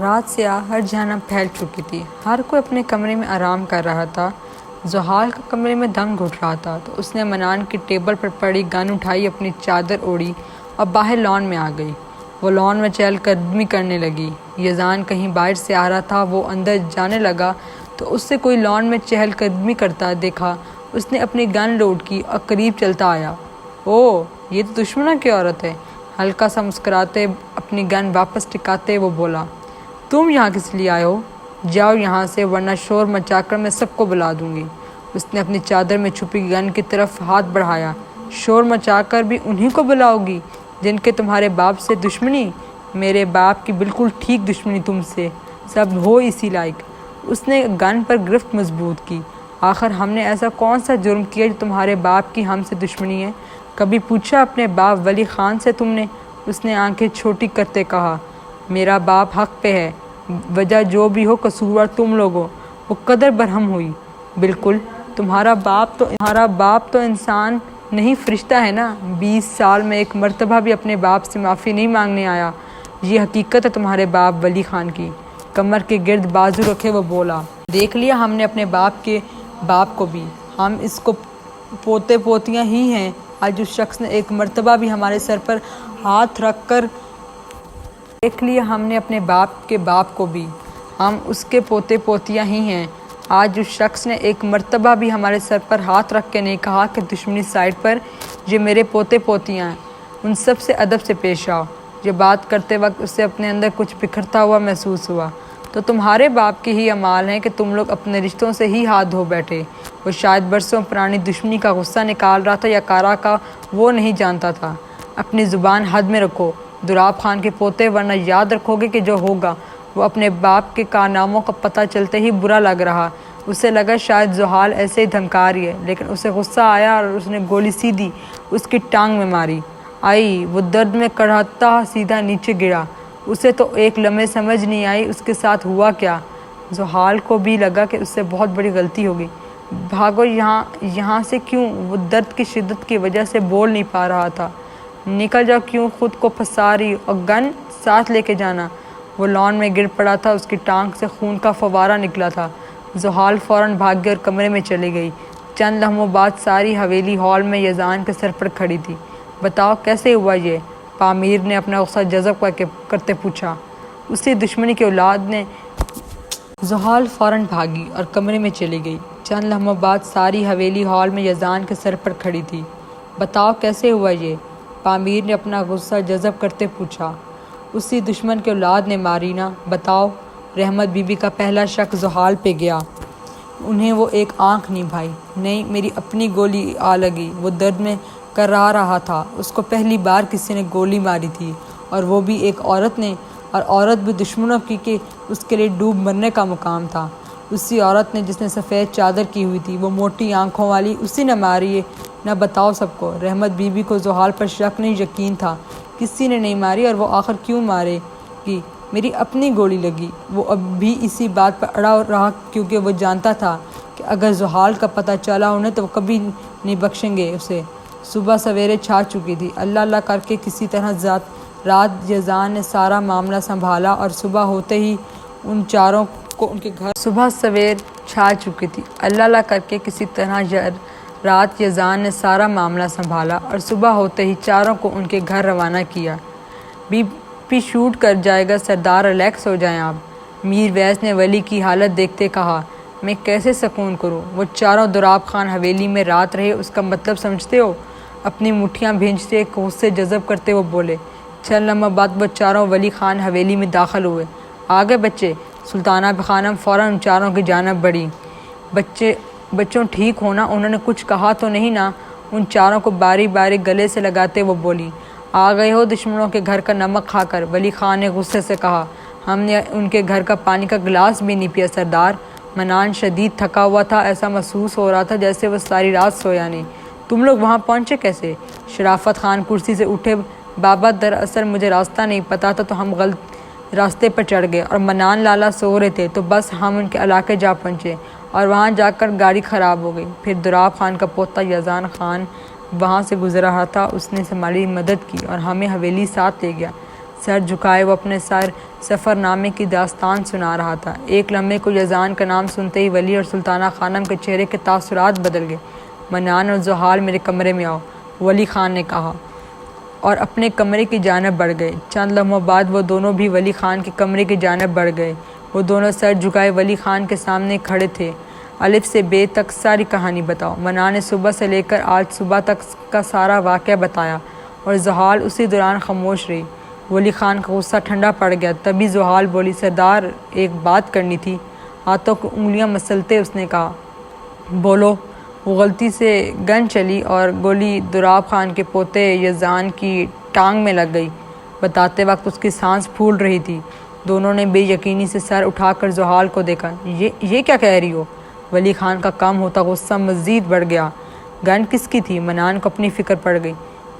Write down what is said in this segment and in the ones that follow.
رات سے ہر جانب پھیل چکی تھی۔ ہر کوئی اپنے کمرے میں آرام کر رہا تھا۔ زحال کا کمرے میں دم گھٹ رہا تھا تو اس نے منان کی ٹیبل پر پڑی گن اٹھائی، اپنی چادر اوڑھی اور باہر لان میں آ گئی۔ وہ لان میں چہل قدمی کرنے لگی۔ یزان کہیں باہر سے آ رہا تھا، وہ اندر جانے لگا تو اس سے کوئی لان میں چہل قدمی کرتا دیکھا۔ اس نے اپنی گن لوڈ کی اور قریب چلتا آیا۔ اوہ، یہ تو دشمنوں کی عورت ہے۔ ہلکا سا مسکراتے اپنی گن واپس ٹکاتے وہ بولا، تم یہاں کس لیے آئے ہو؟ جاؤ یہاں سے ورنہ شور مچا کر میں سب کو بلا دوں گی۔ اس نے اپنی چادر میں چھپی گن کی طرف ہاتھ بڑھایا۔ شور مچا کر بھی انہی کو بلاؤ گی جن کے تمہارے باپ سے دشمنی؟ میرے باپ کی بالکل ٹھیک دشمنی تم سے، سب ہو اسی لائق۔ اس نے گن پر گرفت مضبوط کی۔ آخر ہم نے ایسا کون سا جرم کیا جو تمہارے باپ کی ہم سے دشمنی ہے؟ کبھی پوچھا اپنے باپ ولی خان سے تم نے؟ اس نے آنکھیں چھوٹی کرتے کہا، میرا باپ حق پہ ہے، وجہ جو بھی ہو قصوروار تم لوگ ہو۔ وہ قدر برہم ہوئی۔ بالکل، تمہارا باپ تو انسان نہیں فرشتہ ہے نا۔ 20 سال میں ایک مرتبہ بھی اپنے باپ سے معافی نہیں مانگنے آیا۔ یہ حقیقت ہے تمہارے باپ ولی خان کی۔ کمر کے گرد بازو رکھے وہ بولا، دیکھ لیا ہم نے اپنے باپ کے باپ کو بھی، ہم اس کو پوتے پوتیاں ہی ہیں۔ آج اس شخص نے ایک مرتبہ بھی ہمارے سر پر ہاتھ رکھ کر دیکھ لیا ہم نے اپنے باپ کے باپ کو بھی، ہم اس کے پوتے پوتیاں ہی ہیں۔ آج اس شخص نے ایک مرتبہ بھی ہمارے سر پر ہاتھ رکھ کے نہیں کہا کہ دشمنی سائڈ پر یہ میرے پوتے پوتیاں ہیں، ان سب سے ادب سے پیش آؤ۔ یہ بات کرتے وقت اسے اپنے اندر کچھ بکھرتا ہوا محسوس ہوا۔ تو تمہارے باپ کے ہی اعمال ہیں کہ تم لوگ اپنے رشتوں سے ہی ہاتھ دھو بیٹھے۔ وہ شاید برسوں پرانی دشمنی کا غصہ نکال رہا تھا یا کارا کا وہ نہیں جانتا تھا۔ اپنی زبان حد میں رکھو دراب خان کے پوتے، ورنہ یاد رکھو گے کہ جو ہوگا وہ اپنے باپ کے کارناموں کا پتہ چلتے ہی برا لگ رہا۔ اسے لگا شاید زحال ایسے ہی دھمکا رہی ہے، لیکن اسے غصہ آیا اور اس نے گولی سیدھی اس کی ٹانگ میں ماری۔ آئی، وہ درد میں کڑھتا سیدھا نیچے گرا۔ اسے تو ایک لمحے سمجھ نہیں آئی اس کے ساتھ ہوا کیا۔ زحال کو بھی لگا کہ اس سے بہت بڑی غلطی ہوگی۔ بھاگو یہاں سے۔ کیوں؟ وہ درد کی شدت کی وجہ سے بول نہیں پا رہا تھا۔ نکل جاؤ، کیوں خود کو پھنسا رہی؟ اور گن ساتھ لے کے جانا۔ وہ لان میں گر پڑا تھا، اس کی ٹانگ سے خون کا فوارہ نکلا تھا۔ زحال فوراً بھاگی اور کمرے میں چلی گئی۔ چند لمحوں بعد ساری حویلی ہال میں یزان کے سر پر کھڑی تھی۔ بتاؤ کیسے ہوا یہ؟ پامیر نے اپنا غصہ جذب کرتے پوچھا۔ اسی دشمنی کی اولاد نے۔ زحال فوراً بھاگی اور کمرے میں چلی گئی۔ چند لمحوں بعد ساری حویلی ہال میں یزان کے سر پر کھڑی تھی۔ بتاؤ کیسے ہوا یہ؟ پامیر نے اپنا غصہ جذب کرتے پوچھا۔ اسی دشمن کی اولاد نے ماری نا، بتاؤ۔ رحمت بی بی کا پہلا شک زحال پہ گیا۔ انہیں وہ ایک آنکھ نہیں بھائی۔ نہیں، میری اپنی گولی آ لگی۔ وہ درد میں کرا رہا تھا۔ اس کو پہلی بار کسی نے گولی ماری تھی، اور وہ بھی ایک عورت نے، اور عورت بھی دشمنوں کی کہ اس کے لیے ڈوب مرنے کا مقام تھا۔ اسی عورت نے جس نے سفید چادر کی ہوئی تھی، وہ موٹی آنکھوں والی، اسی نے ماری نہ، بتاؤ سب کو۔ رحمت بی بی کو زحال پر شک نہیں، یقین تھا کسی نے نہیں ماری، اور وہ آخر کیوں مارے گی؟ میری اپنی گولی لگی۔ وہ اب بھی اسی بات پر اڑا رہا کیونکہ وہ جانتا تھا کہ اگر زحال کا پتہ چلا انہیں تو وہ کبھی نہیں بخشیں گے اسے۔ صبح سویرے چھا چکی تھی۔ اللہ اللہ کر کے کسی طرح رات یزان نے سارا معاملہ سنبھالا اور صبح ہوتے ہی ان چاروں کو ان کے گھر صبح سویر چھا چکی تھی۔ اللہ اللہ کر کے کسی طرح رات یزان نے سارا معاملہ سنبھالا اور صبح ہوتے ہی چاروں کو ان کے گھر روانہ کیا۔ بی پی شوٹ کر جائے گا سردار، ریلیکس ہو جائیں آپ۔ میر ویس نے ولی کی حالت دیکھتے کہا، میں کیسے سکون کروں؟ وہ چاروں دراب خان حویلی میں رات رہے، اس کا مطلب سمجھتے ہو؟ اپنی مٹھیاں بھینجتے غصے جذب کرتے وہ بولے۔ چند لمحہ بعد وہ چاروں ولی خان حویلی میں داخل ہوئے۔ آگے بچے؟ سلطانہ خانم فوراً ان چاروں کی جانب بڑھی۔ بچوں ٹھیک ہونا، انہوں نے کچھ کہا تو نہیں نا؟ ان چاروں کو باری باری گلے سے لگاتے وہ بولی۔ آ گئے ہو دشمنوں کے گھر کا نمک کھا کر؟ ولی خان نے غصے سے کہا، ہم نے ان کے گھر کا پانی کا گلاس بھی نہیں پیا سردار۔ منان شدید تھکا ہوا تھا، ایسا محسوس ہو رہا تھا جیسے وہ ساری رات سویا نہیں۔ تم لوگ وہاں پہنچے کیسے؟ شرافت خان کرسی سے اٹھے، بابا دراصل مجھے راستہ نہیں پتا تھا تو ہم غلط راستے پر چڑھ گئے، اور منان لالا سو رہے تھے تو بس ہم ان کے علاقے جا پہنچے، اور وہاں جا کر گاڑی خراب ہو گئی۔ پھر دراب خان کا پوتا یزان خان وہاں سے گزر رہا تھا، اس نے ہماری مدد کی اور ہمیں حویلی ساتھ لے گیا۔ سر جھکائے وہ اپنے سفر نامے کی داستان سنا رہا تھا۔ ایک لمحے کو یزدان کا نام سنتے ہی ولی اور سلطانہ خانم کے چہرے کے تاثرات بدل گئے۔ منان اور زحال میرے کمرے میں آؤ، ولی خان نے کہا اور اپنے کمرے کی جانب بڑھ گئے۔ چند لمحوں بعد وہ دونوں بھی ولی خان کے کمرے کی جانب بڑھ گئے۔ وہ دونوں سر جھکائے ولی خان کے سامنے کھڑے تھے۔ الف سے بے تک ساری کہانی بتاؤ۔ منان نے صبح سے لے کر آج صبح تک کا سارا واقعہ بتایا اور زحال اسی دوران خاموش رہی۔ ولی خان کا غصہ ٹھنڈا پڑ گیا۔ تبھی زحال بولی، سردار ایک بات کرنی تھی۔ ہاتھوں کو انگلیاں مسلتے اس نے کہا، بولو۔ وہ غلطی سے گن چلی اور گولی دراب خان کے پوتے یزدان کی ٹانگ میں لگ گئی۔ بتاتے وقت اس کی سانس پھول رہی تھی۔ دونوں نے بے یقینی سے سر اٹھا کر زحال کو دیکھا۔ یہ کیا کہہ رہی ہو؟ ولی خان کا کم ہوتا غصہ مزید بڑھ گیا۔ گن کس کی تھی؟ منان کو اپنی فکر پڑ گئی۔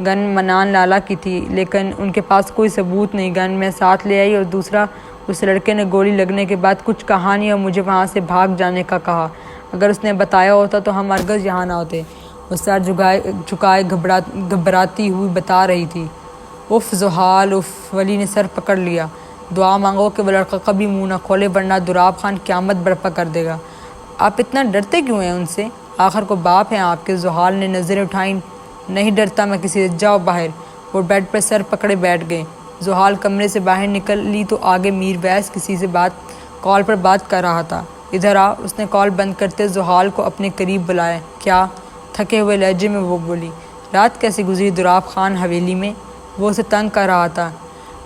گن منان لالا کی تھی، لیکن ان کے پاس کوئی ثبوت نہیں۔ گن میں ساتھ لے آئی اور دوسرا، اس لڑکے نے گولی لگنے کے بعد کچھ کہا نہیں اور مجھے وہاں سے بھاگ جانے کا کہا۔ اگر اس نے بتایا ہوتا تو ہم ہرگز یہاں نہ ہوتے۔ وہ سر جھکائے گھبراتی ہوئی بتا رہی تھی۔ اف زحال اف، ولی نے سر پکڑ لیا۔ دعا مانگو کہ وہ لڑکا کبھی منہ نہ کھولے ورنہ دراب خان قیامت برپا کر دے گا۔ آپ اتنا ڈرتے کیوں ہیں ان سے؟ آخر کو باپ ہیں آپ کے۔ زحال نے نظریں اٹھائیں۔ نہیں ڈرتا میں کسی سے، جاؤ باہر۔ وہ بیڈ پر سر پکڑے بیٹھ گئے۔ زحال کمرے سے باہر نکلی تو آگے میر ویس کسی سے کال پر بات کر رہا تھا۔ ادھر آ، اس نے کال بند کرتے زحال کو اپنے قریب بلایا۔ کیا؟ تھکے ہوئے لہجے میں وہ بولی۔ رات کیسی گزری دراب خان حویلی میں؟ وہ اسے تنگ کر رہا تھا۔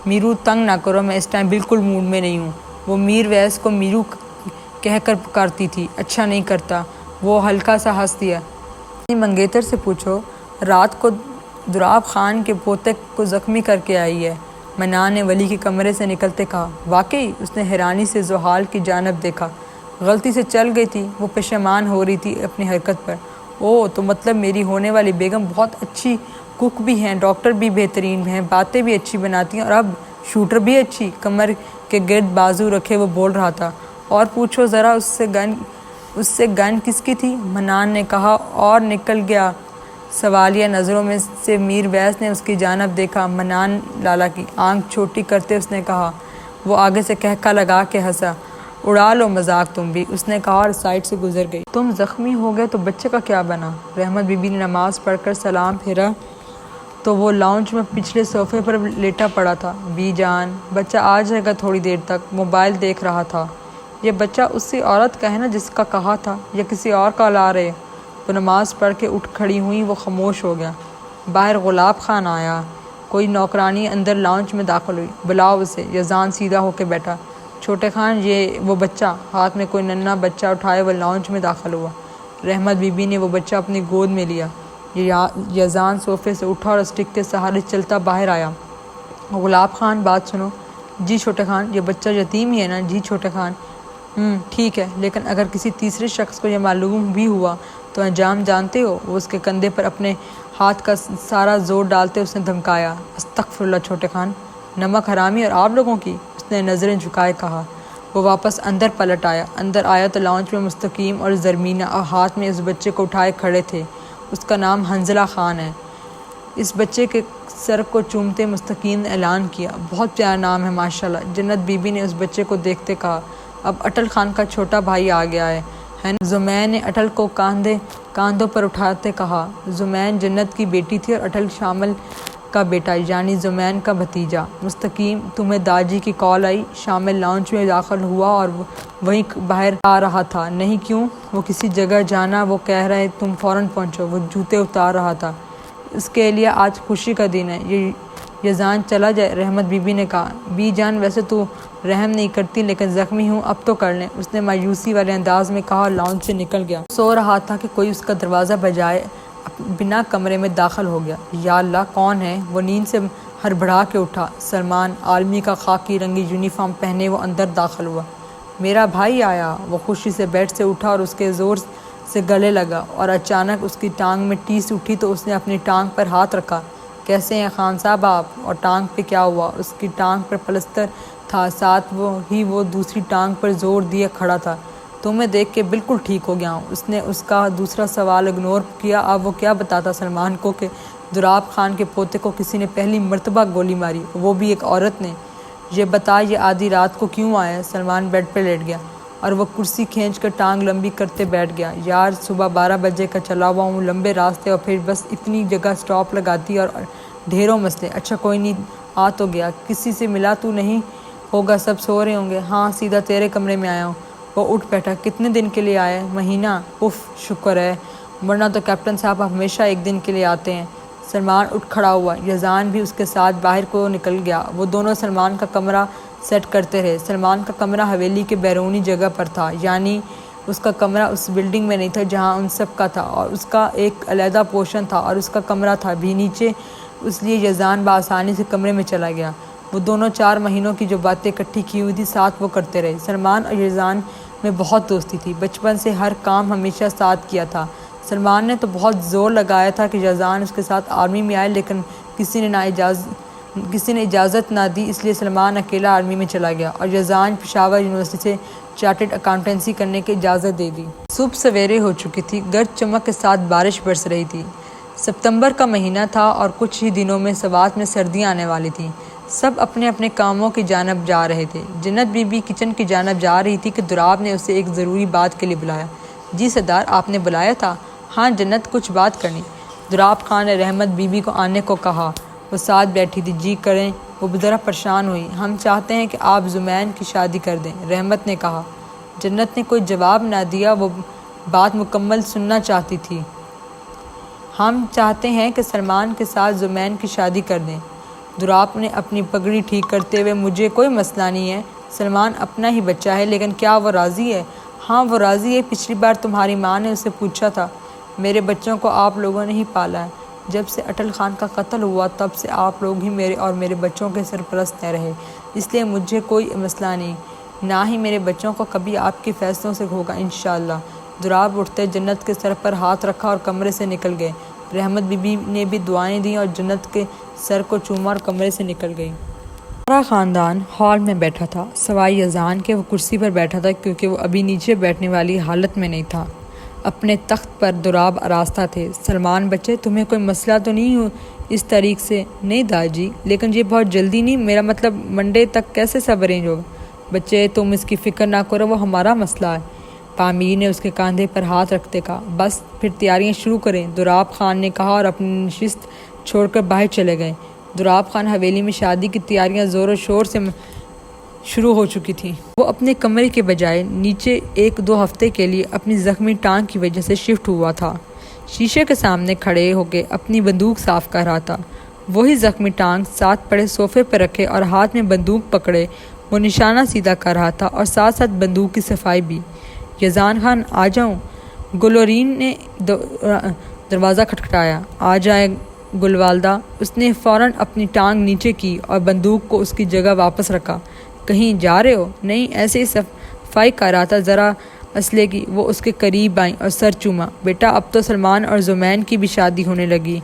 میرو تنگ نہ کرو، میں اس ٹائم بالکل موڈ میں نہیں ہوں۔ وہ میر ویس کو میرو کہہ کر پکارتی تھی۔ اچھا نہیں کرتا۔ وہ ہلکا سا ہنس دیا۔ اپنی منگیتر سے پوچھو، رات کو دراب خان کے پوتے کو زخمی کر کے آئی ہے، منان نے ولی کے کمرے سے نکلتے کہا۔ واقعی؟ اس نے حیرانی سے زحال کی جانب دیکھا۔ غلطی سے چل گئی تھی۔ وہ پشیمان ہو رہی تھی اپنی حرکت پر۔ اوہ، تو مطلب میری ہونے والی بیگم بہت اچھی کک بھی ہیں، ڈاکٹر بھی بہترین ہیں، باتیں بھی اچھی بناتی ہیں اور اب شوٹر بھی اچھی۔ کمر کے گرد بازو رکھے وہ بول رہا تھا۔ اور پوچھو ذرا، اس سے گن کس کی تھی؟ منان نے کہا اور نکل گیا۔ سوالیہ نظروں میں سے میر ویس نے اس کی جانب دیکھا۔ منان لالا کی آنکھ چھوٹی کرتے اس نے کہا۔ وہ آگے سے کہکا لگا کے ہنسا۔ اڑا لو مذاق تم بھی، اس نے کہا اور سائڈ سے گزر گئی۔ تم زخمی ہو گئے تو بچے کا کیا بنا؟ رحمت بی بی نے نماز پڑھ کر سلام پھیرا تو وہ لاؤنج میں پچھلے صوفے پر لیٹا پڑا تھا۔ بی جان، بچہ آ جائے گا تھوڑی دیر تک، موبائل دیکھ رہا تھا۔ یہ بچہ اسی عورت کا ہے نا جس کا کہا تھا، یا کسی اور کا لا رہے؟ وہ نماز پڑھ کے اٹھ کھڑی ہوئی۔ وہ خاموش ہو گیا۔ باہر غلاب خان آیا۔ کوئی نوکرانی اندر لاؤنج میں داخل ہوئی۔ بلاؤ اسے۔ یزدان سیدھا ہو کے بیٹھا۔ چھوٹے خان، یہ وہ بچہ۔ ہاتھ میں کوئی ننھا بچہ اٹھائے وہ لاؤنج میں داخل ہوا۔ رحمت بی بی نے وہ بچہ اپنی گود میں لیا۔ یزدان صوفے سے اٹھا اور اسٹک کے سہارے چلتا باہر آیا۔ غلاب خان، بات سنو۔ جی چھوٹے خان، یہ بچہ یتیم ہی ہے نا؟ جی چھوٹے خان۔ ٹھیک ہے، لیکن اگر کسی تیسرے شخص کو یہ معلوم بھی ہوا تو انجام جانتے ہو؟ وہ اس کے کندھے پر اپنے ہاتھ کا سارا زور ڈالتے اس نے دھمکایا۔ استغفر اللہ چھوٹے خان، نمک حرامی اور آپ لوگوں کی، اس نے نظریں جھکائے کہا۔ وہ واپس اندر پلٹ آیا۔ اندر آیا تو لاؤنج میں مستقیم اور زرمینہ اور ہاتھ میں اس بچے کو اٹھائے کھڑے تھے۔ اس کا نام حنظلہ خان ہے۔ اس بچے کے سر کو چومتے مستقیم نے اعلان کیا۔ بہت پیارا نام ہے ماشاءاللہ، جنت بی بی نے اس بچے کو دیکھتے کہا۔ اب اٹل خان کا چھوٹا بھائی آ گیا ہے نا؟ زمین نے اٹل کو کاندھوں پر اٹھاتے کہا۔ زمین جنت کی بیٹی تھی اور اٹل شامل کا بیٹا، یعنی زمین کا بھتیجا۔ مستقیم، تمہیں داجی کی کال آئی؟ شامل لاؤنج میں داخل ہوا اور وہیں باہر آ رہا تھا۔ نہیں، کیوں؟ وہ کسی جگہ جانا، وہ کہہ رہے تم فوراً پہنچو۔ وہ جوتے اتار رہا تھا۔ اس کے لیے آج خوشی کا دن ہے، یہ یزدان چلا جائے؟ رحمت بی بی نے کہا۔ بی جان، ویسے تو رحم نہیں کرتی، لیکن زخمی ہوں، اب تو کر لیں، اس نے مایوسی والے انداز میں کہا اور لاؤنج سے نکل گیا۔ سو رہا تھا کہ کوئی اس کا دروازہ بجائے بنا کمرے میں داخل ہو گیا۔ یا اللہ، کون ہے؟ وہ نیند سے ہڑبڑا کے اٹھا۔ سلمان، عالمی کا خاکی رنگی یونیفارم پہنے وہ اندر داخل ہوا۔ میرا بھائی آیا۔ وہ خوشی سے بیڈ سے اٹھا اور اس کے زور سے گلے لگا اور اچانک اس کی ٹانگ میں ٹیس اٹھی تو اس نے اپنی ٹانگ پر ہاتھ رکھا۔ کیسے ہیں خان صاحب آپ؟ اور ٹانگ پہ کیا ہوا؟ اس کی ٹانگ پر پلستر تھا، ساتھ وہ دوسری ٹانگ پر زور دیے کھڑا تھا۔ تمہیں دیکھ کے بالکل ٹھیک ہو گیا ہوں۔ اس نے اس کا دوسرا سوال اگنور کیا۔ اب وہ کیا بتاتا سلمان کو کہ دراب خان کے پوتے کو کسی نے پہلی مرتبہ گولی ماری، وہ بھی ایک عورت نے۔ یہ بتا یہ آدھی رات کو کیوں آیا؟ سلمان بیڈ پہ لیٹ گیا اور وہ کرسی کھینچ کر ٹانگ لمبی کرتے بیٹھ گیا۔ یار صبح 12 بجے کا چلا ہوا ہوں، لمبے راستے اور پھر بس اتنی جگہ سٹاپ لگاتی اور ڈھیروں مسئلے۔ اچھا کوئی نہیں، آ تو گیا۔ کسی سے ملا تو نہیں ہوگا؟ سب سو رہے ہوں گے۔ ہاں سیدھا تیرے کمرے میں آیا ہوں۔ وہ اٹھ بیٹھا۔ کتنے دن کے لیے آئے؟ مہینہ؟ اف شکر ہے، ورنہ تو کیپٹن صاحب ہمیشہ ایک دن کے لیے آتے ہیں۔ سلمان اٹھ کھڑا ہوا، یزان بھی اس کے ساتھ باہر کو نکل گیا۔ وہ دونوں سلمان کا کمرہ سیٹ کرتے رہے۔ سلمان کا کمرہ حویلی کے بیرونی جگہ پر تھا، یعنی اس کا کمرہ اس بلڈنگ میں نہیں تھا جہاں ان سب کا تھا، اور اس کا ایک علیحدہ پورشن تھا اور اس کا کمرہ تھا بھی نیچے، اس لیے یزان بآسانی سے کمرے میں چلا گیا۔ وہ دونوں 4 مہینوں کی جو باتیں اکٹھی کی ہوئی تھی ساتھ وہ کرتے رہے۔ سلمان اور یزان میں بہت دوستی تھی، بچپن سے ہر کام ہمیشہ ساتھ کیا تھا۔ سلمان نے تو بہت زور لگایا تھا کہ یزان اس کے ساتھ آرمی میں آئے، لیکن کسی نے اجازت نہ دی، اس لیے سلمان اکیلا آرمی میں چلا گیا اور یزان پشاور یونیورسٹی سے چارٹرڈ اکاؤنٹنسی کرنے کی اجازت دے دی۔ صبح سویرے ہو چکی تھی، گرج چمک کے ساتھ بارش برس رہی تھی۔ ستمبر کا مہینہ تھا اور کچھ ہی دنوں میں سوات میں سردیاں آنے والی تھیں۔ سب اپنے اپنے کاموں کی جانب جا رہے تھے۔ جنت بی بی کچن کی جانب جا رہی تھی کہ دراب نے اسے ایک ضروری بات کے لیے بلایا۔ جی سردار، آپ نے بلایا تھا؟ ہاں جنت، کچھ بات کرنی۔ دراب خان نے رحمت بی بی کو آنے کو کہا، وہ ساتھ بیٹھی تھی۔ جی کریں۔ وہ ذرا پریشان ہوئی۔ ہم چاہتے ہیں کہ آپ زمین کی شادی کر دیں، رحمت نے کہا۔ جنت نے کوئی جواب نہ دیا، وہ بات مکمل سننا چاہتی تھی۔ ہم چاہتے ہیں کہ سلمان کے ساتھ زمین کی شادی کر دیں۔ دراب نے اپنی پگڑی ٹھیک کرتے ہوئے، مجھے کوئی مسئلہ نہیں ہے، سلمان اپنا ہی بچہ ہے، لیکن کیا وہ راضی ہے؟ ہاں وہ راضی ہے، پچھلی بار تمہاری ماں نے اسے پوچھا تھا۔ میرے بچوں کو آپ لوگوں نے ہی پالا ہے، جب سے اٹل خان کا قتل ہوا تب سے آپ لوگ ہی میرے اور میرے بچوں کے سرپرست رہے، اس لیے مجھے کوئی مسئلہ نہیں، نہ ہی میرے بچوں کو کبھی آپ کے فیصلوں سے ہوگا انشاءاللہ۔ دراب اٹھتے جنت کے سر پر ہاتھ رکھا اور کمرے سے نکل گئے۔ رحمت بی بی نے بھی دعائیں دیں اور جنت کے سر کو چوما اور کمرے سے نکل گئی۔ سارا خاندان ہال میں بیٹھا تھا، سوائے یزان کے۔ وہ کرسی پر بیٹھا تھا کیونکہ وہ ابھی نیچے بیٹھنے والی حالت میں نہیں تھا۔ اپنے تخت پر دراب آراستہ تھے۔ سلمان بچے، تمہیں کوئی مسئلہ تو نہیں ہو اس تاریخ سے؟ نہیں داجی، لیکن یہ بہت جلدی نہیں، میرا مطلب منڈے تک کیسے سب ارینج ہوگا؟ بچے تم اس کی فکر نہ کرو، وہ ہمارا مسئلہ ہے۔ پامیر نے اس کے کاندھے پر ہاتھ رکھتے کہا۔ بس پھر تیاریاں شروع کریں، دراب خان نے کہا اور اپنی نشست چھوڑ کر باہر چلے گئے۔ دراب خان حویلی میں شادی کی تیاریاں زور و شور سے شروع ہو چکی تھیں۔ وہ اپنے کمرے کے بجائے نیچے 1-2 ہفتے کے لیے اپنی زخمی ٹانگ کی وجہ سے شفٹ ہوا تھا۔ شیشے کے سامنے کھڑے ہو کے اپنی بندوق صاف کر رہا تھا۔ وہی زخمی ٹانگ ساتھ پڑے صوفے پر رکھے اور ہاتھ میں بندوق پکڑے وہ نشانہ سیدھا کر رہا تھا اور ساتھ ساتھ بندوق کی صفائی بھی۔ یزان خان آ جاؤں؟ گلورین نے دروازہ کھٹکھٹایا۔ آ جائے گل والدہ۔ اس نے فوراً اپنی ٹانگ نیچے کی اور بندوق کو اس کی جگہ واپس رکھا۔ کہیں جا رہے ہو؟ نہیں، ایسے ہی صفائی کر رہا تھا ذرا اسلحے کی۔ وہ اس کے قریب آئیں اور سر چوما۔ بیٹا اب تو سلمان اور زمین کی بھی شادی ہونے لگی،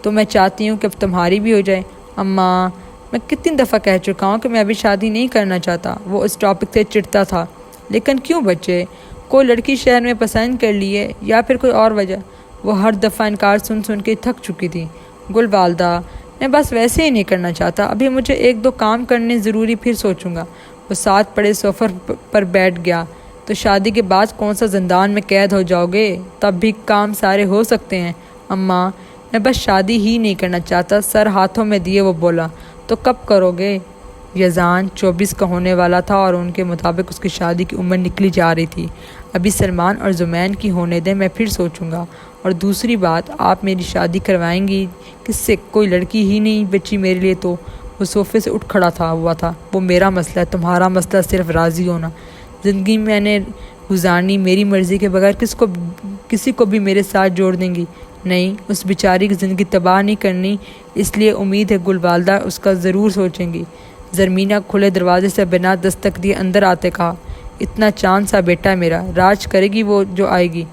تو میں چاہتی ہوں کہ اب تمہاری بھی ہو جائے۔ اماں، میں کتنی دفعہ کہہ چکا ہوں کہ میں ابھی شادی نہیں کرنا چاہتا۔ وہ اس ٹاپک سے چڑھتا تھا۔ لیکن کیوں بچے؟ کوئی لڑکی شہر میں پسند کر لی ہے یا پھر کوئی اور وجہ؟ وہ ہر دفعہ انکار سن سن کے تھک چکی تھی۔ گل والدہ، میں بس ویسے ہی نہیں کرنا چاہتا، ابھی مجھے 1-2 کام کرنے ضروری، پھر سوچوں گا۔ وہ ساتھ پڑے صوفے پر بیٹھ گیا۔ تو شادی کے بعد کون سا زندان میں قید ہو جاؤ گے؟ تب بھی کام سارے ہو سکتے ہیں۔ اماں، میں بس شادی ہی نہیں کرنا چاہتا، سر ہاتھوں میں دیے وہ بولا۔ تو کب کرو گے؟ یزان 24 کا ہونے والا تھا اور ان کے مطابق اس کی شادی کی عمر نکلی جا رہی تھی۔ ابھی سلمان اور زمین کی ہونے دیں، میں پھر سوچوں گا۔ اور دوسری بات، آپ میری شادی کروائیں گی کس سے؟ کوئی لڑکی ہی نہیں بچی میرے لیے تو۔ وہ صوفے سے اٹھ کھڑا ہوا تھا۔ وہ میرا مسئلہ ہے، تمہارا مسئلہ صرف راضی ہونا۔ زندگی میں نے گزارنی میری مرضی کے بغیر، کسی کو بھی میرے ساتھ جوڑ دیں گی؟ نہیں، اس بیچاری کی زندگی تباہ نہیں کرنی، اس لیے امید ہے گل والدہ اس کا ضرور سوچیں گی۔ زرمینہ کھلے دروازے سے بنا دستک دیے اندر آتے کہا، اتنا چاند سا بیٹا میرا، راج کرے گی وہ جو آئے گی۔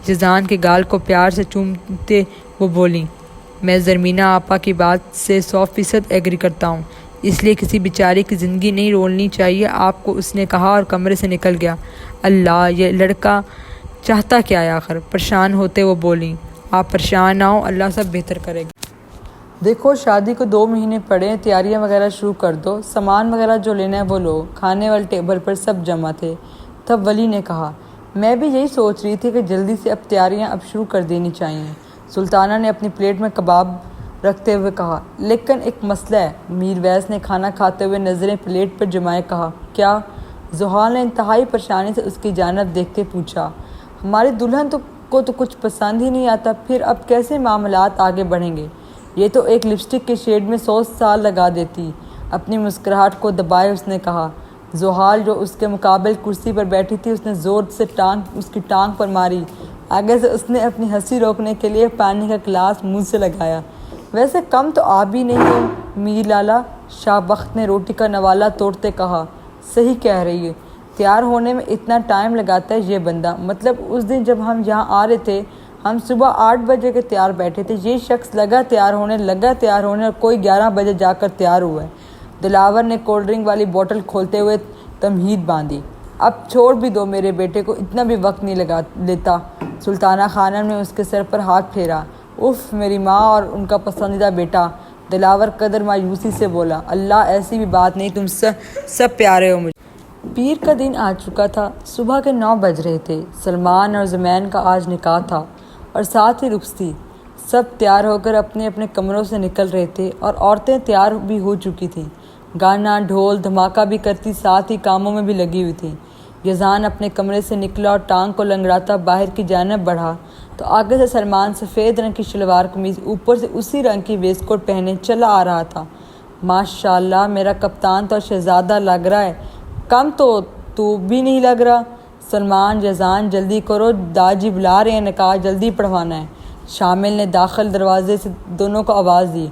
جزان کے گال کو پیار سے چومتے وہ بولیں، میں زرمینہ آپا کی بات سے 100% ایگری کرتا ہوں، اس لیے کسی بیچاری کی زندگی نہیں رولنی چاہیے آپ کو، اس نے کہا اور کمرے سے نکل گیا۔ اللہ، یہ لڑکا چاہتا کیا ہے آخر؟ پریشان ہوتے وہ بولیں، آپ پریشان نہ ہو، اللہ سب بہتر کرے گا۔ دیکھو شادی کو 2 مہینے پڑے ہیں، تیاریاں وغیرہ شروع کر دو، سامان وغیرہ جو لینا ہے وہ لو۔ کھانے والے ٹیبل پر سب جمع تھے۔ تب ولی نے کہا، میں بھی یہی سوچ رہی تھی کہ جلدی سے اب تیاریاں اب شروع کر دینی چاہیے۔ سلطانہ نے اپنی پلیٹ میں کباب رکھتے ہوئے کہا، لیکن ایک مسئلہ ہے۔ میر ویس نے کھانا کھاتے ہوئے نظریں پلیٹ پر جمائے کہا، کیا؟ زحال نے انتہائی پریشانی سے اس کی جانب دیکھتے پوچھا، ہماری دلہن کو تو کچھ پسند ہی نہیں آتا، پھر اب کیسے معاملات آگے بڑھیں گے؟ یہ تو ایک لپسٹک کے شیڈ میں 100 سال لگا دیتی۔ اپنی مسکراہٹ کو دبائے اس نے کہا۔ زحال جو اس کے مقابل کرسی پر بیٹھی تھی، اس نے زور سے اس کی ٹانگ پر ماری۔ آگے سے اس نے اپنی ہنسی روکنے کے لیے پانی کا گلاس منہ سے لگایا۔ ویسے کم تو آپ بھی نہیں ہو میر لالا، شاہ بخت نے روٹی کا نوالہ توڑتے کہا۔ صحیح کہہ رہی ہے، تیار ہونے میں اتنا ٹائم لگاتا ہے یہ بندہ۔ مطلب اس دن جب ہم یہاں آ رہے تھے، ہم صبح 8 بجے کے تیار بیٹھے تھے، یہ شخص لگا تیار ہونے اور کوئی 11 بجے جا کر تیار ہوا ہے۔ دلاور نے کولڈ ڈرنک والی بوتل کھولتے ہوئے تمہید باندھی۔ اب چھوڑ بھی دو، میرے بیٹے کو اتنا بھی وقت نہیں لیتا۔ سلطانہ خانم نے اس کے سر پر ہاتھ پھیرا۔ اف، میری ماں اور ان کا پسندیدہ بیٹا، دلاور قدر مایوسی سے بولا۔ اللہ، ایسی بھی بات نہیں، تم سب پیارے ہو مجھے۔ پیر کا دن آ چکا تھا، صبح کے 9 بج رہے تھے۔ سلمان اور زمین کا آج نکاح تھا اور ساتھ ہی رخصتی۔ سب تیار ہو کر اپنے اپنے کمروں سے نکل رہے تھے اور عورتیں تیار بھی ہو چکی تھیں، گانا ڈھول دھماکہ بھی کرتی، ساتھ ہی کاموں میں بھی لگی ہوئی تھیں۔ یزان اپنے کمرے سے نکلا اور ٹانگ کو لنگڑاتا باہر کی جانب بڑھا تو آگے سے سلمان سفید رنگ کی شلوار قمیض، اوپر سے اسی رنگ کی ویسٹ کوٹ پہنے چلا آ رہا تھا۔ ماشاءاللہ، میرا کپتان تو شہزادہ لگ رہا ہے، کم تو بھی نہیں لگ رہا۔ سلمان، یزان جلدی کرو، داجی بلا رہے ہیں، نکاح جلدی پڑھوانا ہے۔ شامل نے داخل دروازے سے دونوں کو آواز دی۔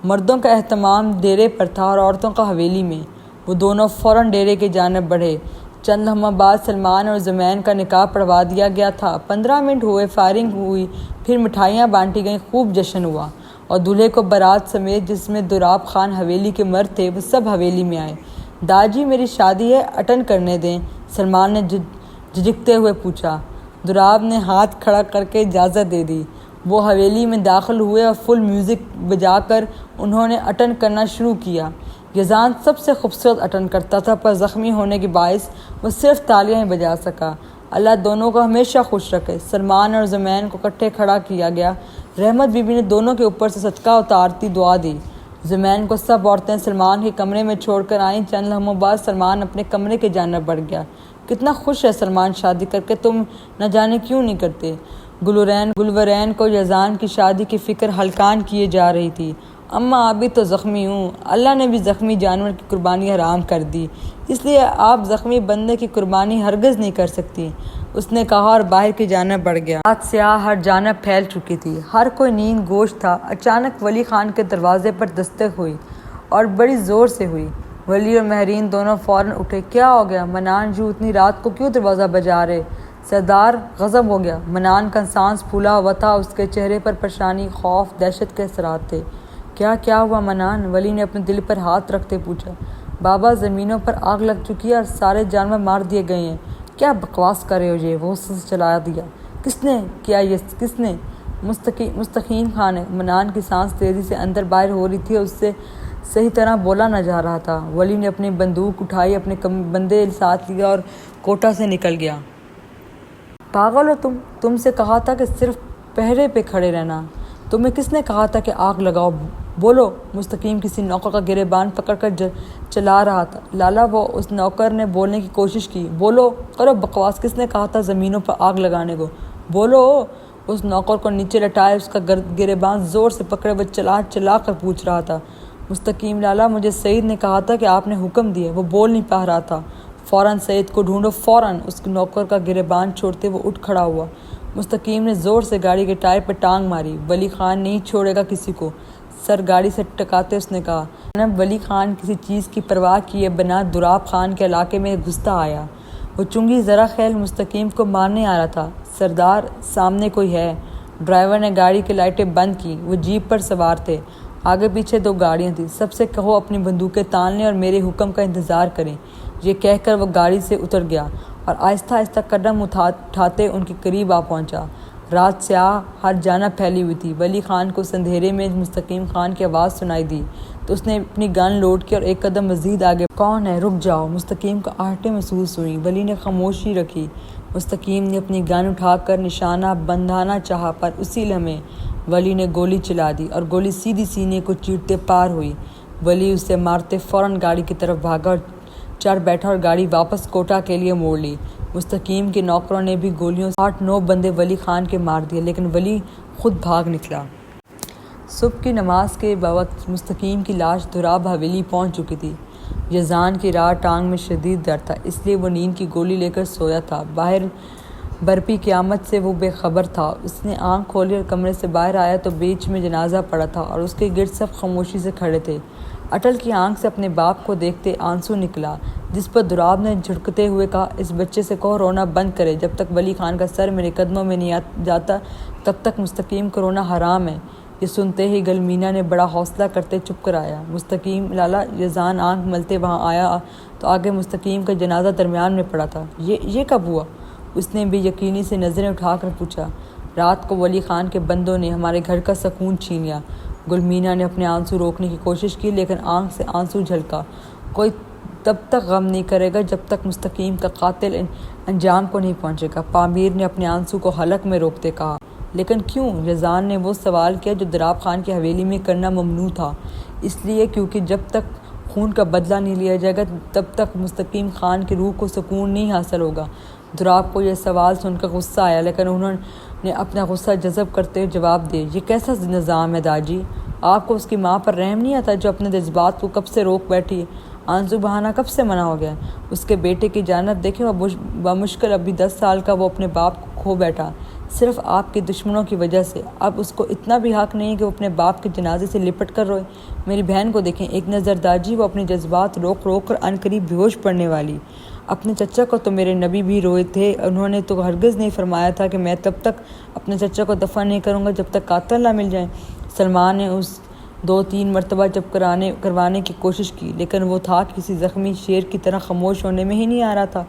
مردوں کا اہتمام ڈیرے پر تھا اور عورتوں کا حویلی میں۔ وہ دونوں فوراً ڈیرے کی جانب بڑھے۔ چند لمحہ بعد سلمان اور زمین کا نکاح پڑھوا دیا گیا تھا۔ 15 منٹ ہوئے، فائرنگ ہوئی، پھر مٹھائیاں بانٹی گئیں، خوب جشن ہوا اور دولہے کو بارات سمیت، جس میں دراب خان حویلی کے مرد تھے، وہ سب حویلی میں آئے۔ داجی، میری شادی ہے، اٹینڈ کرنے دیں، سلمان نے جھجکتے ہوئے پوچھا۔ دراب نے ہاتھ کھڑا کر کے اجازت دے دی۔ وہ حویلی میں داخل ہوئے اور فل میوزک بجا کر انہوں نے اٹینڈ کرنا شروع کیا۔ یزان سب سے خوبصورت اٹینڈ کرتا تھا، پر زخمی ہونے کے باعث وہ صرف تالیاں ہی بجا سکا۔ اللہ دونوں کو ہمیشہ خوش رکھے۔ سلمان اور زمین کو اکٹھے کھڑا کیا گیا۔ رحمت بی بی نے دونوں کے اوپر سے صدقہ اتارتی دعا دی۔ زمین کو سب عورتیں سلمان کے کمرے میں چھوڑ کر آئیں۔ چند لمحوں بعد سلمان اپنے کمرے کی جانب بڑھ گیا۔ کتنا خوش ہے سلمان شادی کر کے، تم نہ جانے کیوں نہیں کرتے؟ گلورین کو یزان کی شادی کی فکر ہلکان کیے جا رہی تھی۔ اماں، ابھی تو زخمی ہوں، اللہ نے بھی زخمی جانور کی قربانی حرام کر دی، اس لیے آپ زخمی بندے کی قربانی ہرگز نہیں کر سکتی، اس نے کہا اور باہر کی جانب بڑھ گیا۔ رات سیاہ ہر جانب پھیل چکی تھی، ہر کوئی نیند گوش تھا۔ اچانک ولی خان کے دروازے پر دستک ہوئی اور بڑی زور سے ہوئی۔ ولی اور مہرین دونوں فوراً اٹھے۔ کیا ہو گیا؟ منان جی اتنی رات کو کیوں دروازہ بجا رہے؟ سردار، غضب ہو گیا۔ منان کا سانس پھولا ہوا تھا، اس کے چہرے پر پریشانی، خوف، دہشت کے اثرات تھے۔ کیا ہوا منان؟ ولی نے اپنے دل پر ہاتھ رکھتے پوچھا۔ بابا، زمینوں پر آگ لگ چکی ہے اور سارے جانور مار دیے گئے ہیں۔ کیا بکواس کر رہے ہو؟ یہ وہ سے چلا دیا کس نے کیا؟ یہ کس نے؟ مستقیم خان نے۔ منان کی سانس تیزی سے اندر باہر ہو رہی تھی اور اس سے صحیح طرح بولا نہ جا رہا تھا۔ ولی نے اپنی بندوق اٹھائی، اپنے بندے ساتھ لیا اور کوٹہ سے نکل گیا۔ پاگل ہو تم سے کہا تھا کہ صرف پہرے پہ کھڑے رہنا۔ تمہیں کس نے کہا تھا کہ آگ لگاؤ؟ بولو۔ مستقیم کسی نوکر کا گریبان پکڑ کر چلا رہا تھا۔ لالا، وہ اس نوکر نے بولنے کی کوشش کی۔ بولو، کرو بکواس، کس نے کہا تھا زمینوں پر آگ لگانے کو؟ بولو۔ اس نوکر کو نیچے لٹائے اس کا گریبان زور سے پکڑے وہ چلا کر پوچھ رہا تھا۔ مستقیم، لالا، مجھے سعید نے کہا تھا کہ آپ نے حکم دیے۔ وہ بول نہیں پا رہا تھا۔ فوراً سعید کو ڈھونڈو، فوراً۔ اس نوکر کا گریبان چھوڑتے وہ اٹھ کھڑا ہوا۔ مستقیم نے زور سے گاڑی کے ٹائر پر ٹانگ ماری۔ ولی خان نہیں چھوڑے گا کسی کو، سر گاڑی سے ٹکاتے اس نے کہا۔ جناب ولی خان کسی چیز کی پرواہ کیے بنا دراب خان کے علاقے میں گھستا آیا۔ وہ چنگی ذرا خیل مستقیم کو مارنے آ رہا تھا۔ سردار، سامنے کوئی ہے۔ ڈرائیور نے گاڑی کی لائٹیں بند کی۔ وہ جیپ پر سوار تھے، آگے پیچھے 2 گاڑیاں تھیں۔ سب سے کہو اپنی بندوقیں تان لیں اور میرے حکم کا انتظار کریں۔ یہ کہہ کر وہ گاڑی سے اتر گیا اور آہستہ آہستہ قدم اٹھاتے ان کے قریب آ پہنچا۔ رات سیاہ ہر جانب پھیلی ہوئی تھی۔ ولی خان کو اس اندھیرے میں مستقیم خان کی آواز سنائی دی تو اس نے اپنی گن لوڈ کی اور ایک قدم مزید آگے۔ کون ہے؟ رک جاؤ! مستقیم کو آہٹیں محسوس ہوئیں۔ ولی نے خاموشی رکھی۔ مستقیم نے اپنی گن اٹھا کر نشانہ بندھانا چاہا، پر اسی لمحے ولی نے گولی چلا دی اور گولی سیدھی سینے کو چیرتے پار ہوئی۔ ولی اسے مارتے فوراً گاڑی کی طرف بھاگا اور چڑھ بیٹھا اور گاڑی واپس کوٹہ کے لیے موڑ لی۔ مستقیم کے نوکروں نے بھی گولیوں سے 8-9 بندے ولی خان کے مار دیے، لیکن ولی خود بھاگ نکلا۔ صبح کی نماز کے وقت مستقیم کی لاش دولاب حویلی پہنچ چکی تھی۔ یزان کی رات ٹانگ میں شدید درد تھا، اس لیے وہ نیند کی گولی لے کر سویا تھا۔ باہر برپی قیامت سے وہ بے خبر تھا۔ اس نے آنکھ کھولی اور کمرے سے باہر آیا تو بیچ میں جنازہ پڑا تھا اور اس کے گرد سب خاموشی سے کھڑے تھے۔ اٹل کی آنکھ سے اپنے باپ کو دیکھتے آنسو نکلا، جس پر دولاب نے جھڑکتے ہوئے کہا، اس بچے سے کہو رونا بند کرے۔ جب تک ولی خان کا سر میرے قدموں میں نہیں جاتا تب تک مستقیم کو رونا حرام ہے۔ یہ سنتے ہی گلمینا نے بڑا حوصلہ کرتے چپ کرایا۔ مستقیم لالا یزان آنکھ ملتے وہاں آیا تو آگے مستقیم کا جنازہ درمیان میں پڑا تھا۔ یہ کب ہوا؟ اس نے بے یقینی سے نظریں اٹھا کر پوچھا۔ رات کو ولی خان کے بندوں نے ہمارے گھر کا سکون چھین لیا۔ گلمینا نے اپنے آنسو روکنے کی کوشش کی، لیکن آنکھ سے آنسو جھلکا۔ کوئی تب تک غم نہیں کرے گا جب تک مستقیم کا قاتل انجام کو نہیں پہنچے گا، پامیر نے اپنے آنسو کو حلق میں روکتے کہا۔ لیکن کیوں؟ یزان نے وہ سوال کیا جو دولاب خان کی حویلی میں کرنا ممنوع تھا۔ اس لیے کیونکہ جب تک خون کا بدلہ نہیں لیا جائے گا تب تک مستقیم خان کی روح کو سکون نہیں حاصل ہوگا۔ دولاب کو یہ سوال سن کر غصہ آیا، لیکن انہوں نے اپنا غصہ جذب کرتے ہوئے جواب دیا، یہ کیسا نظام ہے داجی؟ آپ کو اس کی ماں پر رحم نہیں آتا جو اپنے جذبات کو کب سے روک بیٹھی ہے؟ آنسو بہانا کب سے منع ہو گیا؟ اس کے بیٹے کی جانب دیکھیں، بمشکل ابھی 10 سال کا وہ اپنے باپ کو کھو بیٹھا، صرف آپ کے دشمنوں کی وجہ سے۔ اب اس کو اتنا بھی حق نہیں کہ وہ اپنے باپ کے جنازے سے لپٹ کر روئے۔ میری بہن کو دیکھیں، ایک نظر داجی، وہ اپنے جذبات روک کر عنقریب بیہوش پڑنے والی۔ اپنے چچا کو تو میرے نبی بھی روئے تھے، انہوں نے تو ہرگز نہیں فرمایا تھا کہ میں تب تک اپنے چچا کو دفن نہیں کروں گا جب تک قاتل نہ مل جائیں۔ سلمان نے اس 2-3 مرتبہ جب کروانے کی کوشش کی، لیکن وہ تھا کسی زخمی شیر کی طرح خاموش ہونے میں ہی نہیں آ رہا تھا۔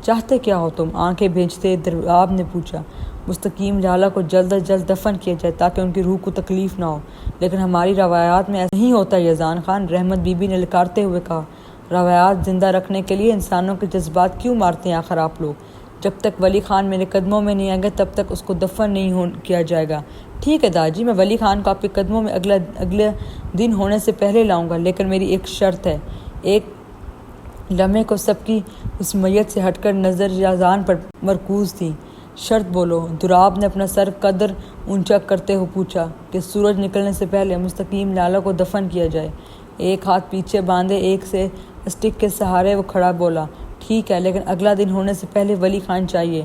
چاہتے کیا ہو تم؟ آنکھیں بھیجتے دولاب نے پوچھا۔ مستقیم لالا کو جلد از جلد دفن کیا جائے تاکہ ان کی روح کو تکلیف نہ ہو، لیکن ہماری روایات میں ایسا نہیں ہوتا یزان خان، رحمت بی بی نے للکارتے ہوئے کہا۔ روایات زندہ رکھنے کے لیے انسانوں کے جذبات کیوں مارتے ہیں آخر آپ لوگ؟ جب تک ولی خان میرے قدموں میں نہیں آئیں گے تب تک اس کو دفن نہیں کیا جائے گا۔ ٹھیک ہے داجی، میں ولی خان کو آپ کے قدموں میں اگلے دن ہونے سے پہلے لاؤں گا، لیکن میری ایک شرط ہے۔ ایک لمحے کو سب کی اس میت سے ہٹ کر نظر یزان پر مرکوز تھی۔ شرط بولو۔ دولاب نے اپنا سر قدر اونچا کرتے ہوئے پوچھا کہ سورج نکلنے سے پہلے مستقیم لالا کو دفن کیا جائے۔ ایک ہاتھ پیچھے باندھے ایک سے اسٹک کے سہارے وہ کھڑا بولا، ٹھیک ہے، لیکن اگلا دن ہونے سے پہلے ولی خان چاہیے۔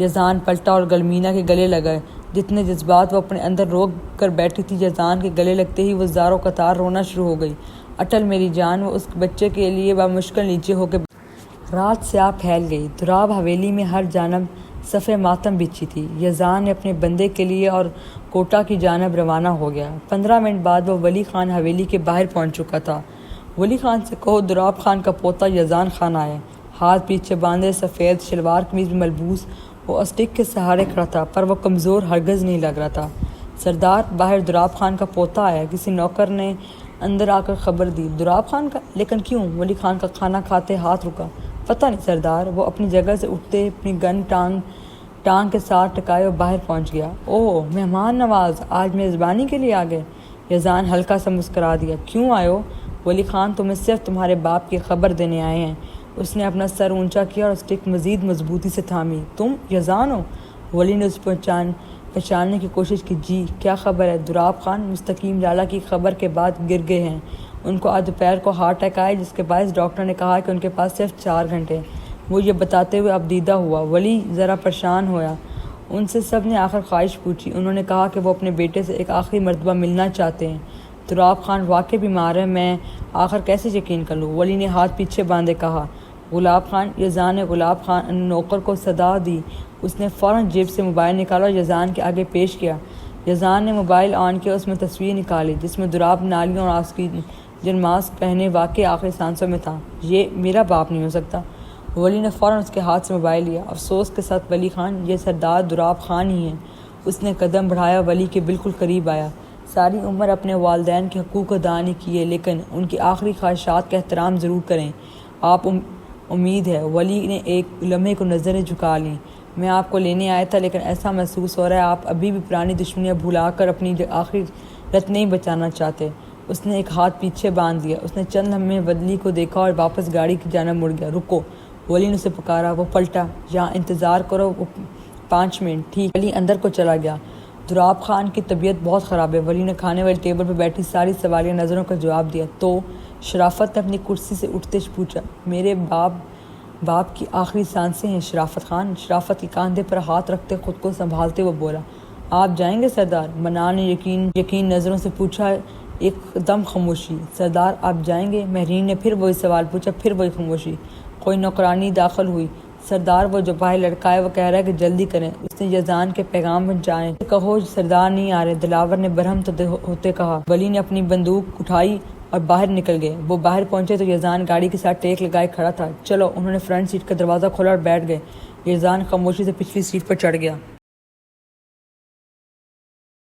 یزان پلٹا اور گلمینا کے گلے لگائے۔ جتنے جذبات وہ اپنے اندر روک کر بیٹھی تھی، یزان کے گلے لگتے ہی وہ زاروں قطار رونا شروع ہو گئی۔ اٹل میری جان، وہ اس بچے کے لیے بمشکل نیچے ہو کے۔ رات سیاہ پھیل گئی۔ دولاب حویلی میں ہر جانب صفِ ماتم بچھی تھی۔ یزان نے اپنے بندے کے لیے اور کوٹہ کی جانب روانہ ہو گیا۔ 15 منٹ بعد وہ ولی خان حویلی کے باہر پہنچ چکا تھا۔ ولی خان سے کہو دولاب خان کا پوتا یزان خان آیا۔ ہاتھ پیچھے باندھے، سفید شلوار قمیض میں ملبوس، وہ اسٹک کے سہارے کھڑا تھا، پر وہ کمزور ہرگز نہیں لگ رہا تھا۔ سردار، باہر دولاب خان کا پوتا آیا، کسی نوکر نے اندر آ کر خبر دی۔ دولاب خان کا؟ لیکن کیوں؟ ولی خان کا کھانا کھاتے ہاتھ رکا۔ پتہ نہیں سردار۔ وہ اپنی جگہ سے اٹھتے اپنی گن ٹانگ کے ساتھ ٹکائے اور باہر پہنچ گیا۔ اوہ مہمان نواز، آج میزبانی کے لیے آ گئے؟ یزان ہلکا سا مسکرا دیا۔ کیوں آئے ہو؟ ولی خان تمہیں صرف تمہارے باپ کی خبر دینے آئے ہیں۔ اس نے اپنا سر اونچا کیا اور اسٹک مزید مضبوطی سے تھامی۔ تم یزان ہو؟ ولی نے اس پہچاننے کی کوشش کی۔ جی، کیا خبر ہے؟ دولاب خان مستقیم لالا کی خبر کے بعد گر گئے ہیں۔ ان کو آج دوپہر کو ہارٹ اٹیک آیا، جس کے باعث ڈاکٹر نے کہا کہ ان کے پاس صرف 4 گھنٹے۔ وہ یہ بتاتے ہوئے اب دیدہ ہوا۔ ولی ذرا پریشان ہوا۔ ان سے سب نے آخر خواہش پوچھی۔ انہوں نے کہا کہ وہ اپنے بیٹے سے ایک آخری مرتبہ ملنا چاہتے ہیں۔ دولاب خان واقعی بیمار ہے، میں آخر کیسے یقین کر لوں؟ ولی نے ہاتھ پیچھے باندھے کہا۔ گلاب خان، یزان نے گلاب خان نوکر کو صدا دی۔ اس نے فوراً جیب سے موبائل نکالا اور یزان کے آگے پیش کیا۔ یزان نے موبائل آن کیا، اس میں تصویر نکالی جس میں دولاب نالیوں اور آکسیجن ماسک پہنے واقعی آخری سانسوں میں تھا۔ یہ میرا باپ نہیں ہو سکتا۔ ولی نے فوراً اس کے ہاتھ سے موبائل لیا۔ افسوس کے ساتھ ولی خان، یہ سردار دولاب خان ہی ہیں۔ اس نے قدم بڑھایا، ولی کے بالکل قریب آیا۔ ساری عمر اپنے والدین کے حقوق ادا نہیں کیے، لیکن ان کی آخری خواہشات کا احترام ضرور کریں۔ آپ امید ہے۔ ولی نے ایک لمحے کو نظریں جھکا لیں۔ میں آپ کو لینے آیا تھا، لیکن ایسا محسوس ہو رہا ہے آپ ابھی بھی پرانی دشمنیاں بھلا کر اپنی آخری رت نہیں بچانا چاہتے۔ اس نے ایک ہاتھ پیچھے باندھ دیا۔ اس نے چند لمحے ولی کو دیکھا اور واپس گاڑی کی جانب مڑ گیا۔ رکو، ولی نے اسے پکارا۔ وہ پلٹا۔ یہاں انتظار کرو 5 منٹ۔ ٹھیک۔ ولی اندر کو چلا گیا۔ دراب خان کی طبیعت بہت خراب ہے، ولی نے کھانے والی ٹیبل پر بیٹھی ساری سوالیہ نظروں کا جواب دیا۔ تو شرافت نے اپنی کرسی سے اٹھتے پوچھا۔ میرے باپ کی آخری سانسیں ہیں شرافت خان۔ شرافت کے کاندھے پر ہاتھ رکھتے خود کو سنبھالتے وہ بولا۔ آپ جائیں گے سردار؟ منان نے یقین نظروں سے پوچھا۔ ایک دم خاموشی۔ سردار آپ جائیں گے؟ مہرین نے پھر وہی سوال پوچھا، پھر وہی خاموشی۔ کوئی نوکرانی داخل ہوئی۔ سردار وہ جو باہر لڑکا ہے وہ کہہ رہا ہے کہ جلدی کریں، اس نے یزدان کے پیغام پہنچائیں۔ کہو سردار نہیں آ رہے، دلاور نے برہم ہوتے کہا۔ ولی نے اپنی بندوق اٹھائی اور باہر نکل گئے۔ وہ باہر پہنچے تو یزدان گاڑی کے ساتھ ٹیک لگائے کھڑا تھا۔ چلو، انہوں نے فرنٹ سیٹ کا دروازہ کھولا اور بیٹھ گئے۔ یزدان خاموشی سے پچھلی سیٹ پر چڑھ گیا۔